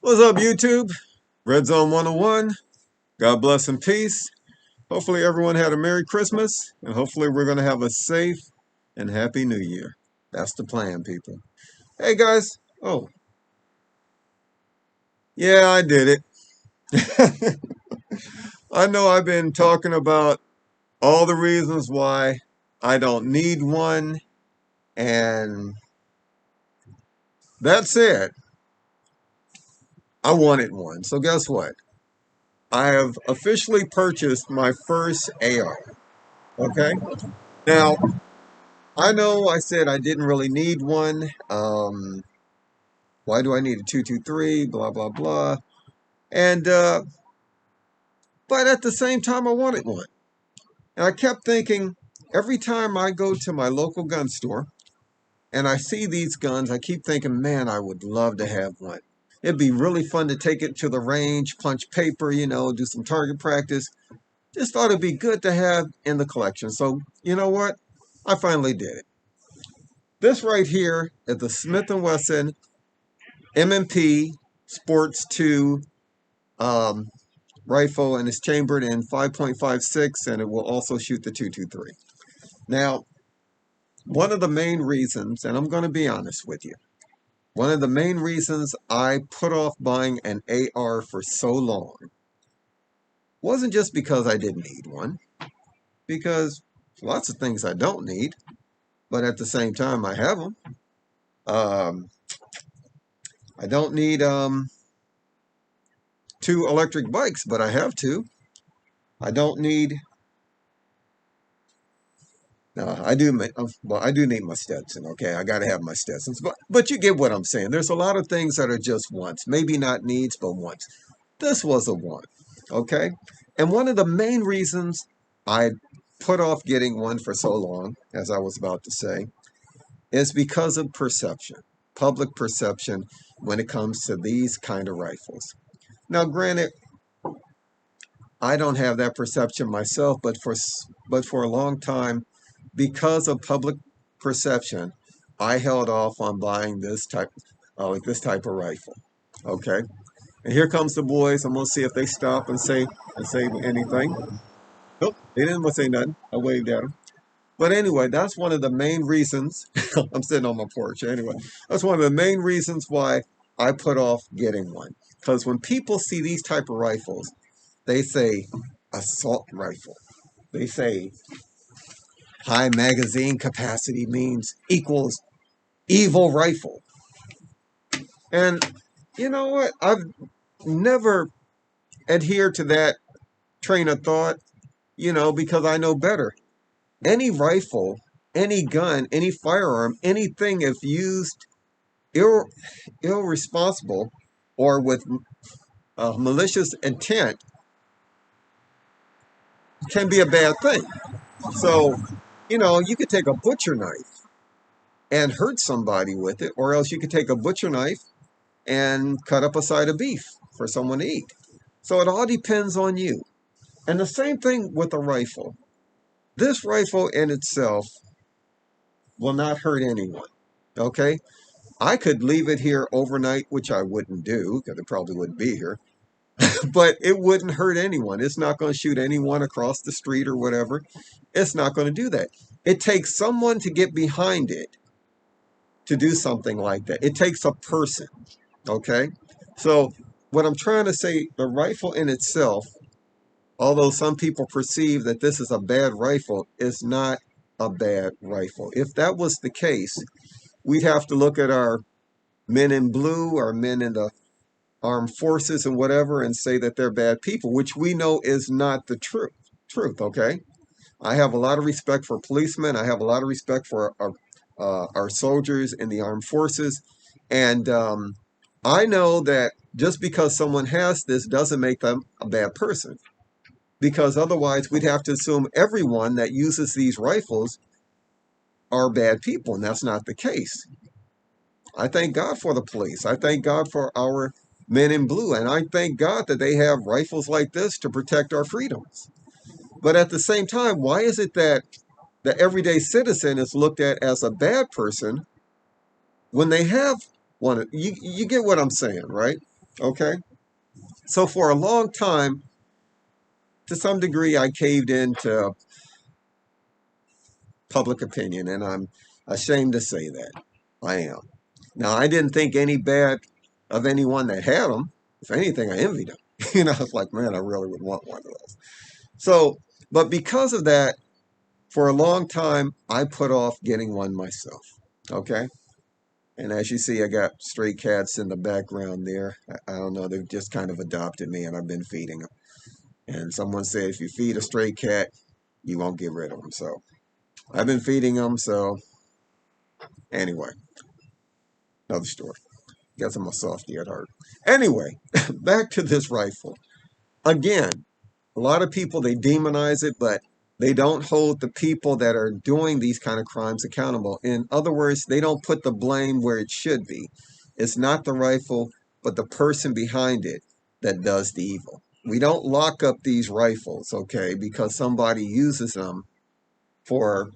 What's up, YouTube? Red Zone 101. God bless and peace. Hopefully, everyone had a Merry Christmas, and hopefully, we're going to have a safe and Happy New Year. That's the plan, people. Hey, guys. Oh, yeah, I did it. I know I've been talking about all the reasons why I don't need one, and that said, I wanted one. So, guess what? I have officially purchased my first AR. Okay? Now, I know I said I didn't really need one. Why do I need a 223? Blah, blah, blah. And, but at the same time, I wanted one. And I kept thinking every time I go to my local gun store and I see these guns, I keep thinking, man, I would love to have one. It'd be really fun to take it to the range, punch paper, do some target practice. Just thought it'd be good to have in the collection. So, you know what? I finally did it. This right here is the Smith & Wesson M&P Sports 2 rifle, and it's chambered in 5.56, and it will also shoot the 223. Now, one of the main reasons, and I'm going to be honest with you, one of the main reasons I put off buying an AR for so long wasn't just because I didn't need one, because lots of things I don't need, but at the same time I have them. I don't need two electric bikes, but I have two. I don't need. I do. Well, I do need my Stetson. Okay, I got to have my Stetsons. But you get what I'm saying. There's a lot of things that are just wants, maybe not needs, but wants. This was a want. Okay, and one of the main reasons I put off getting one for so long, as I was about to say, is because of perception, public perception, when it comes to these kind of rifles. Now, granted, I don't have that perception myself, but for a long time, because of public perception, I held off on buying this type of rifle. Okay, and here comes the boys. I'm gonna see if they stop and say anything. Nope, they didn't say nothing. I waved at them. But anyway, that's one of the main reasons. I'm sitting on my porch anyway. That's one of the main reasons why I put off getting one. Because when people see these type of rifles, they say assault rifle. They say high magazine capacity means equals evil rifle. And you know what? I've never adhered to that train of thought, because I know better. Any rifle, any gun, any firearm, anything, if used irresponsible or with malicious intent, can be a bad thing. So, you could take a butcher knife and hurt somebody with it, or else you could take a butcher knife and cut up a side of beef for someone to eat. So it all depends on you. And the same thing with a rifle. This rifle in itself will not hurt anyone. Okay? I could leave it here overnight, which I wouldn't do because it probably wouldn't be here, but it wouldn't hurt anyone. It's not going to shoot anyone across the street or whatever. It's not going to do that. It takes someone to get behind it to do something like that. It takes a person. Okay? So, what I'm trying to say, the rifle in itself, although some people perceive that this is a bad rifle, is not a bad rifle. If that was the case, we'd have to look at our men in blue, our men in the armed forces and whatever, and say that they're bad people, which we know is not the truth, okay? I have a lot of respect for policemen. I have a lot of respect for our soldiers in the armed forces. And I know that just because someone has this doesn't make them a bad person. Because otherwise, we'd have to assume everyone that uses these rifles are bad people, and that's not the case. I thank God for the police. I thank God for our men in blue, and I thank God that they have rifles like this to protect our freedoms. But at the same time, why is it that the everyday citizen is looked at as a bad person when they have want to, you get what I'm saying, right? Okay. So for a long time, to some degree, I caved into public opinion, and I'm ashamed to say that. I am. Now, I didn't think any bad of anyone that had them. If anything, I envied them. You know, I was like, man, I really would want one of those. So, but because of that, for a long time, I put off getting one myself. Okay. And as you see, I got stray cats in the background there. I don't know, they've just kind of adopted me, and I've been feeding them. And someone said if you feed a stray cat, you won't get rid of them. So I've been feeding them. So anyway, another story. Guess I'm a softie at heart. Anyway, back to this rifle. Again, a lot of people, they demonize it, but they don't hold the people that are doing these kind of crimes accountable. In other words, they don't put the blame where it should be. It's not the rifle, but the person behind it that does the evil. We don't lock up these rifles, okay, because somebody uses them for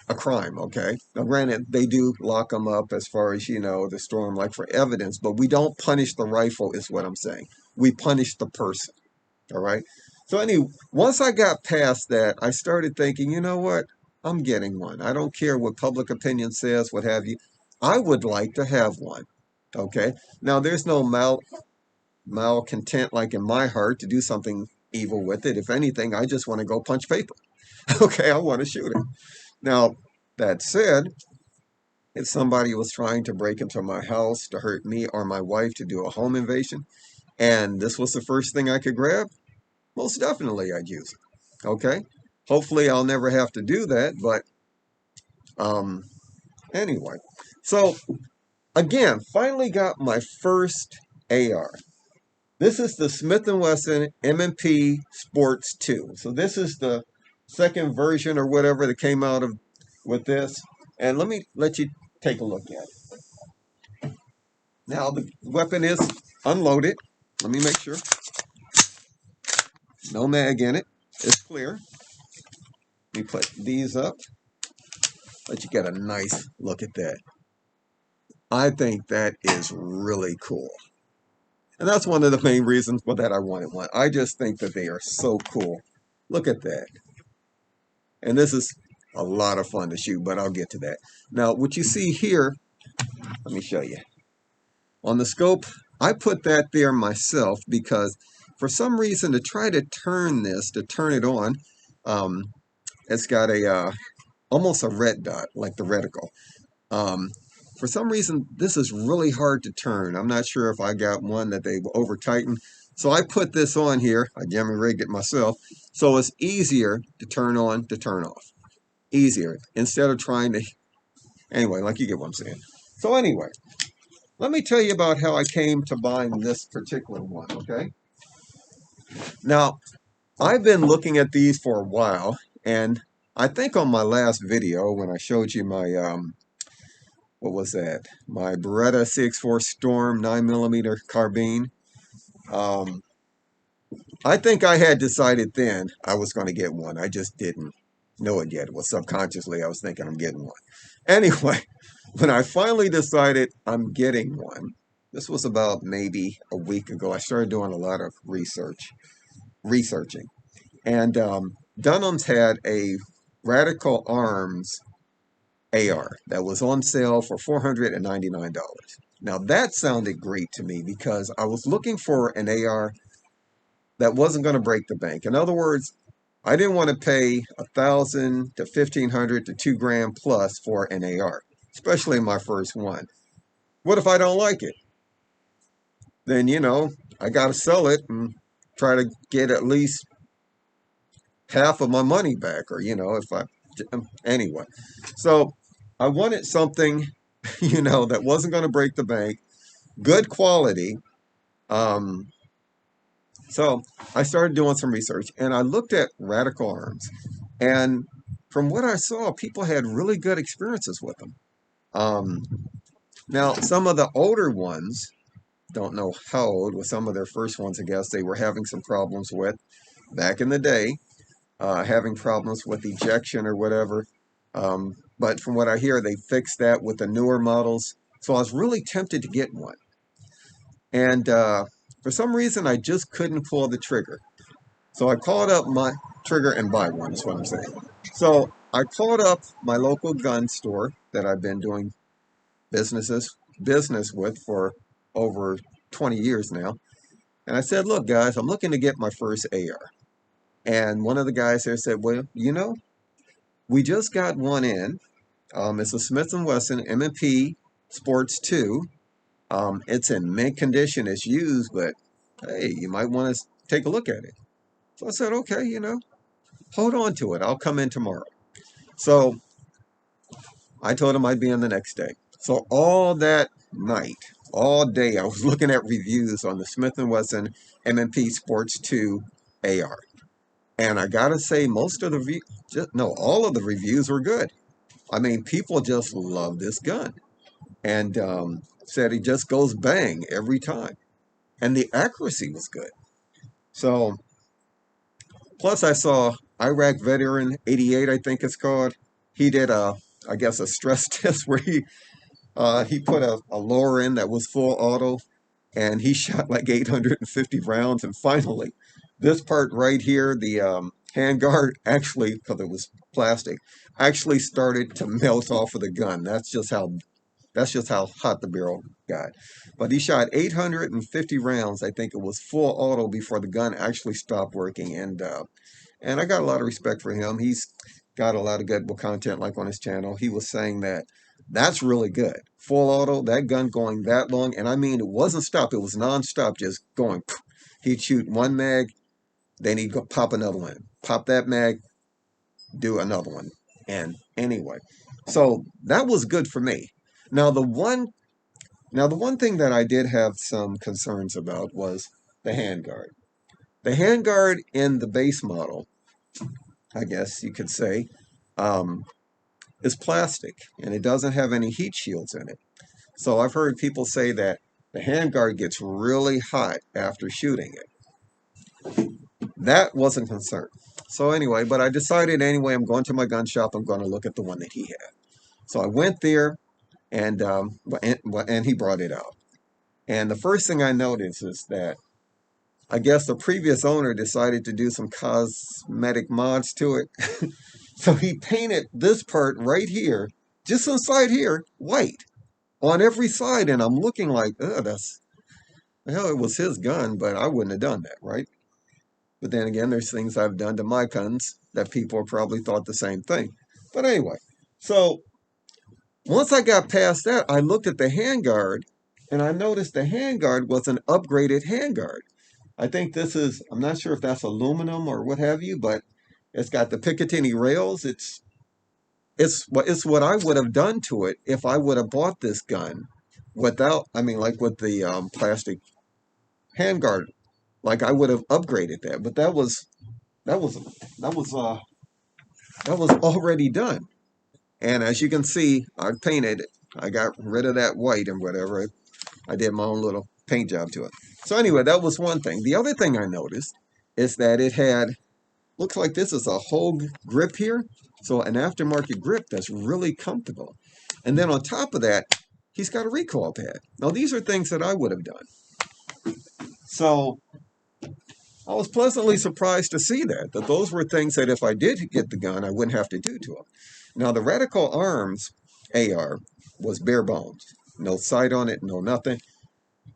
a crime, okay? Now, granted, they do lock them up as far as, the storm, like for evidence, but we don't punish the rifle, is what I'm saying. We punish the person, all right? So, anyway, once I got past that, I started thinking, you know what? I'm getting one. I don't care what public opinion says, what have you. I would like to have one, okay? Now, there's no malcontent like in my heart to do something evil with it. If anything, I just want to go punch paper, okay? I want to shoot it. Now, that said, if somebody was trying to break into my house to hurt me or my wife to do a home invasion, and this was the first thing I could grab, most definitely I'd use it. Okay? Hopefully I'll never have to do that, but um anyway. So again, finally got my first AR. This is the Smith & Wesson M&P Sports 2. So this is the second version or whatever that came out of with this. And let me let you take a look at it. Now the weapon is unloaded. Let me make sure. No mag in it. It's clear. Let me put these up. Let you get a nice look at that. I think that is really cool. And that's one of the main reasons for that I wanted one. I just think that they are so cool. Look at that. And this is a lot of fun to shoot, but I'll get to that. Now, what you see here, let me show you. On the scope, I put that there myself because for some reason to try to turn this, to turn it on, it's got a almost a red dot, like the reticle. Um, for some reason, this is really hard to turn. I'm not sure if I got one that they over tightened. So I put this on here. I jammy rigged it myself. So it's easier to turn on, to turn off. Easier. Instead of trying to, anyway, like you get what I'm saying. So anyway, let me tell you about how I came to buying this particular one, okay? Now, I've been looking at these for a while, and I think on my last video when I showed you my what was that? My Beretta CX4 Storm 9mm carbine. Um, I think I had decided then I was going to get one. I just didn't know it yet. Well, subconsciously, I was thinking I'm getting one. Anyway, when I finally decided I'm getting one, this was about maybe a week ago. I started doing a lot of researching. And Dunham's had a Radical Arms AR that was on sale for $499. Now that sounded great to me because I was looking for an AR that wasn't going to break the bank. In other words, I didn't want to pay $1,000 to $1,500 to $2,000 plus for an AR, especially my first one. What if I don't like it? Then I got to sell it and try to get at least half of my money back, or if I anyway. So I wanted something, that wasn't going to break the bank, good quality. Um, so I started doing some research and I looked at Radical Arms. And from what I saw, people had really good experiences with them. Um, Now, some of the older ones, don't know how old, with some of their first ones, I guess, they were having some problems with back in the day, having problems with ejection or whatever. But from what I hear, they fixed that with the newer models. So I was really tempted to get one. And for some reason, I just couldn't pull the trigger. So I called up my trigger and buy one, is what I'm saying. So I called up my local gun store that I've been doing business with for over 20 years now. And I said, look, guys, I'm looking to get my first AR. And one of the guys there said, well, we just got one in. It's a Smith & Wesson M&P Sports 2. It's in mint condition. It's used, but hey, you might want to take a look at it. So I said, okay, hold on to it. I'll come in tomorrow. So I told him I'd be in the next day. So all that night, all day, I was looking at reviews on the Smith & Wesson M&P Sports 2 AR. And I gotta say, all of the reviews were good. I mean, people just love this gun. And said it just goes bang every time. And the accuracy was good. So, plus I saw Iraq Veteran 88, I think it's called. He did I guess a stress test where he put a lower end that was full auto, and he shot like 850 rounds. And finally, this part right here, the handguard, actually, because it was plastic, actually started to melt off of the gun. That's just how hot the barrel got. But he shot 850 rounds. I think it was full auto before the gun actually stopped working. And I got a lot of respect for him. He's got a lot of good content like on his channel. He was saying that that's really good. Full auto, that gun going that long. And I mean, it wasn't stop. It was nonstop, just going. He'd shoot one mag, then he'd go pop another one. Pop that mag, do another one. And anyway, so that was good for me. Now the one thing that I did have some concerns about was the handguard. The handguard in the base model, I guess you could say, um, is plastic and it doesn't have any heat shields in it. So I've heard people say that the handguard gets really hot after shooting it. That wasn't concerned. So anyway, but I decided anyway, I'm going to my gun shop, I'm going to look at the one that he had. So I went there and he brought it out. And the first thing I noticed is that I guess the previous owner decided to do some cosmetic mods to it. So he painted this part right here, just inside here, white on every side. And I'm looking like, oh, it was his gun, but I wouldn't have done that, right? But then again, there's things I've done to my guns that people probably thought the same thing. But anyway, so once I got past that, I looked at the handguard and I noticed the handguard was an upgraded handguard. I think I'm not sure if that's aluminum or what have you, but it's got the Picatinny rails. It's what I would have done to it if I would have bought this gun like with the plastic handguard. Like I would have upgraded that, but that was that was uh that was already done. And as you can see, I painted it. I got rid of that white and whatever. I did my own little paint job to it. So anyway, that was one thing. The other thing I noticed is that it had, looks like this is a whole grip here. So an aftermarket grip that's really comfortable. And then on top of that, he's got a recoil pad. Now these are things that I would have done. So I was pleasantly surprised to see that those were things that if I did get the gun, I wouldn't have to do to them. Now the Radical Arms AR was bare bones. No sight on it, no nothing.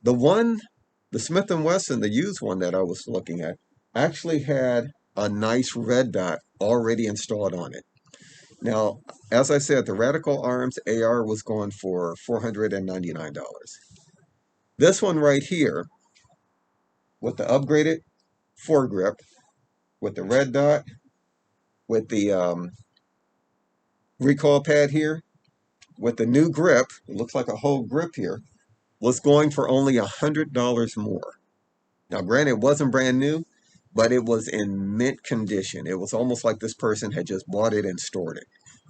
The Smith & Wesson, the used one that I was looking at, actually had a nice red dot already installed on it. Now, as I said, the Radical Arms AR was going for $499. This one right here, with the upgraded foregrip, with the red dot, with the recoil pad here, with the new grip, it looks like a whole grip here, was going for only $100 more. Now, granted, it wasn't brand new, but it was in mint condition. It was almost like this person had just bought it and stored it.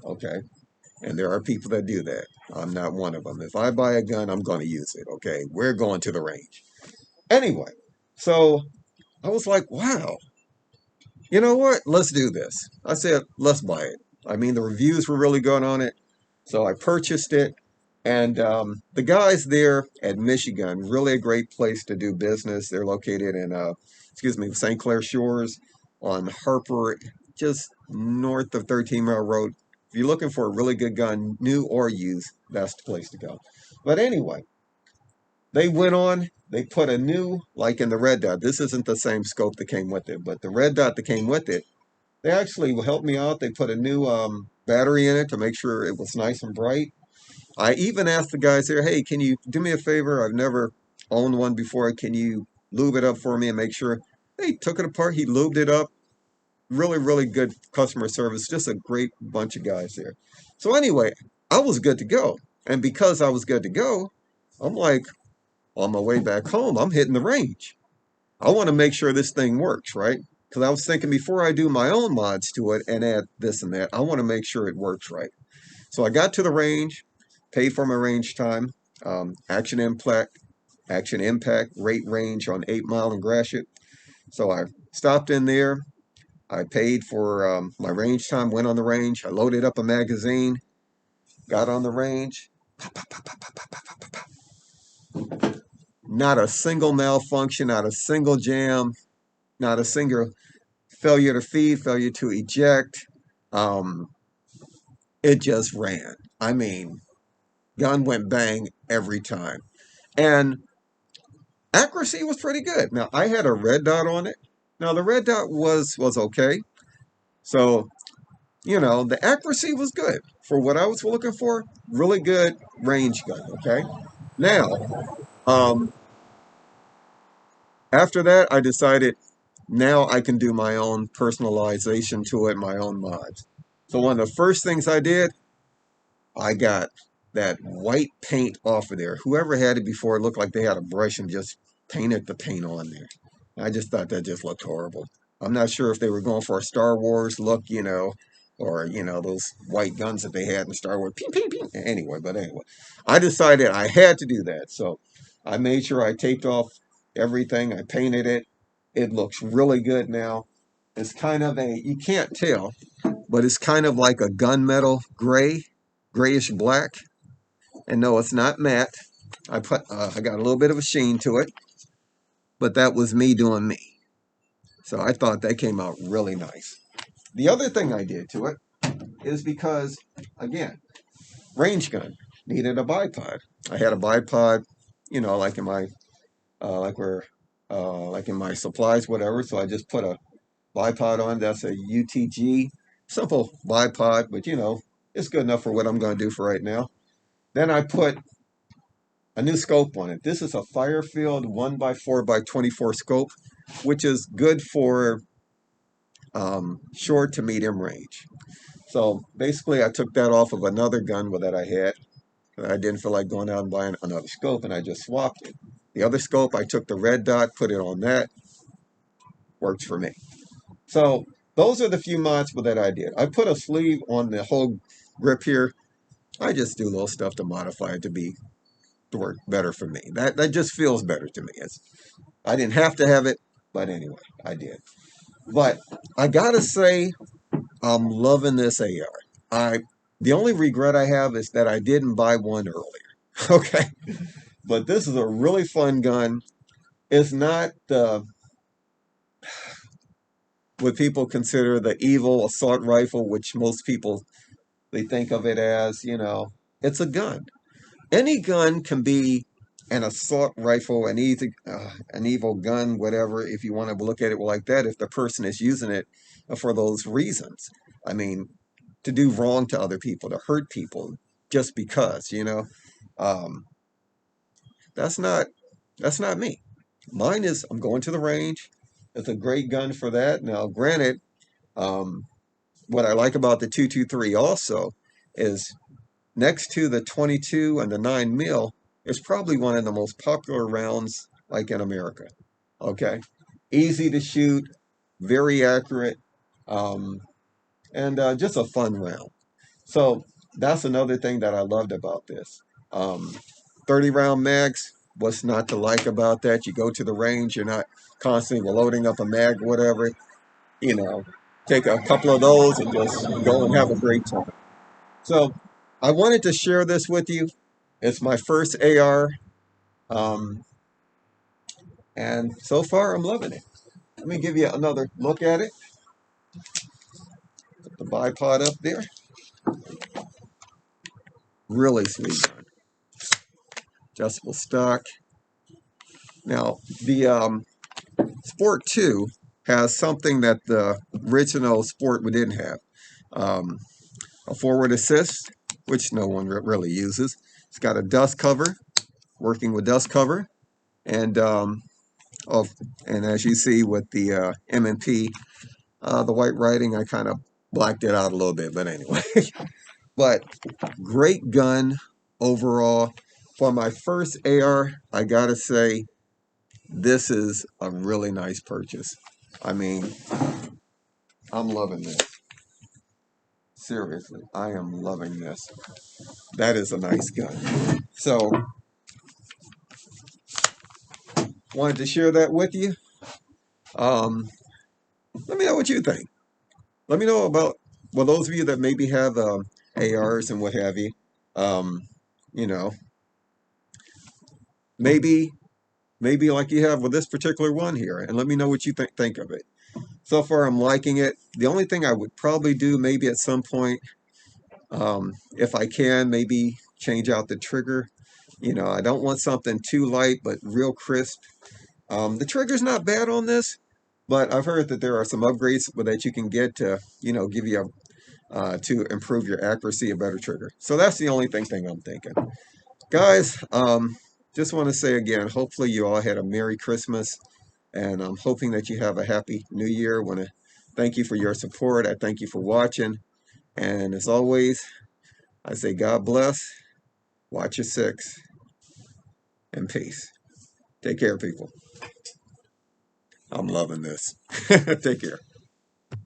Okay? And there are people that do that. I'm not one of them. If I buy a gun, I'm going to use it. Okay? We're going to the range. Anyway, so I was like, wow, you know what? Let's do this. I said, let's buy it. I mean, the reviews were really good on it. So I purchased it. And the guys there at Michigan, really a great place to do business. They're located in, St. Clair Shores on Harper, just north of 13 Mile Road. If you're looking for a really good gun, new or used, that's the place to go. But anyway, they went on, they put a new, like in the red dot. This isn't the same scope that came with it, but the red dot that came with it, they actually helped me out. They put a new battery in it to make sure it was nice and bright. I even asked the guys there, hey, can you do me a favor? I've never owned one before. Can you lube it up for me and make sure? They took it apart. He lubed it up. Really, really good customer service. Just a great bunch of guys there. So anyway, I was good to go. And because I was good to go, I'm like, on my way back home, I'm hitting the range. I want to make sure this thing works, right? Because I was thinking before I do my own mods to it and add this and that, I want to make sure it works right. So I got to the range, paid for my range time, action impact, rate range on 8 Mile and Gratiot. So I stopped in there. I paid for my range time, went on the range. I loaded up a magazine, got on the range. Not a single malfunction, not a single jam, not a single failure to feed, failure to eject. Um, it just ran. I mean, gun went bang every time. And accuracy was pretty good. Now, I had a red dot on it. Now, the red dot was okay. So, the accuracy was good. For what I was looking for, really good range gun, okay? Now, um, after that, I decided now I can do my own personalization to it, my own mods. So one of the first things I did, I got that white paint off of there. Whoever had it before, it looked like they had a brush and just painted the paint on there. I just thought that just looked horrible. I'm not sure if they were going for a Star Wars look, or those white guns that they had in Star Wars. Ping, ping, ping. Anyway, I decided I had to do that. So I made sure I taped off everything. I painted it. It looks really good now. It's kind of you can't tell, but it's kind of like a gunmetal gray, grayish black. And no, it's not matte. I got a little bit of a sheen to it, but that was me doing me. So I thought that came out really nice. The other thing I did to it is because, again, range gun needed a bipod. I had a bipod, like in my, like in my supplies, whatever. So I just put a bipod on. That's a UTG, simple bipod, but it's good enough for what I'm going to do for right now. Then I put a new scope on it. This is a Firefield 1x4x24 scope, which is good for short to medium range. So basically, I took that off of another gun that I had. I didn't feel like going out and buying another scope, and I just swapped it. The other scope, I took the red dot, put it on that. Works for me. So those are the few mods that I did. I put a sleeve on the whole grip here. I just do little stuff to modify it to work better for me. That just feels better to me. I didn't have to have it, but anyway, I did. But I gotta say, I'm loving this AR. The only regret I have is that I didn't buy one earlier. Okay, but this is a really fun gun. It's not what people consider the evil assault rifle, which most people they think of it as. It's a gun. Any gun can be an assault rifle, an evil gun, whatever, if you want to look at it like that, if the person is using it for those reasons. I mean, to do wrong to other people, to hurt people, just because. Um, that's not me. Mine is I'm going to the range. It's a great gun for that. Now, granted, um, what I like about the 223 also is next to the 22 and the 9 mil, it's probably one of the most popular rounds like in America. Okay, easy to shoot, very accurate, um, and just a fun round. So that's another thing that I loved about this. Um, 30 round mags. What's not to like about that? You go to the range, you're not constantly loading up a mag, whatever. You know, take a couple of those and just go and have a great time. So I wanted to share this with you. It's my first AR, um, and so far I'm loving it. Let me give you another look at it. Put the bipod up there. Really sweet gun. Adjustable stock. Now, the Sport 2 has something that the original Sport didn't have. Um, a forward assist, which no one really uses. It's got a dust cover, working with dust cover, and oh, and as you see with the M&P, the white writing, I kind of blacked it out a little bit, but anyway. But great gun overall. For my first AR, I gotta say, this is a really nice purchase. I mean, I'm loving this. Seriously, I am loving this. That is a nice gun. So, wanted to share that with you. Um, Let me know what you think. Let me know about, well, those of you that maybe have ARs and what have you. Um, you know, maybe like you have with this particular one here, and let me know what you think of it. So far, I'm liking it. The only thing I would probably do, maybe at some point, if I can, maybe change out the trigger. I don't want something too light, but real crisp. The trigger's not bad on this, but I've heard that there are some upgrades that you can get to, give you to improve your accuracy, a better trigger. So that's the only thing I'm thinking. Guys, just want to say again, hopefully you all had a Merry Christmas, and I'm hoping that you have a Happy New Year. I want to thank you for your support. I thank you for watching. And as always, I say God bless, watch your six, and peace. Take care, people. I'm loving this. Take care.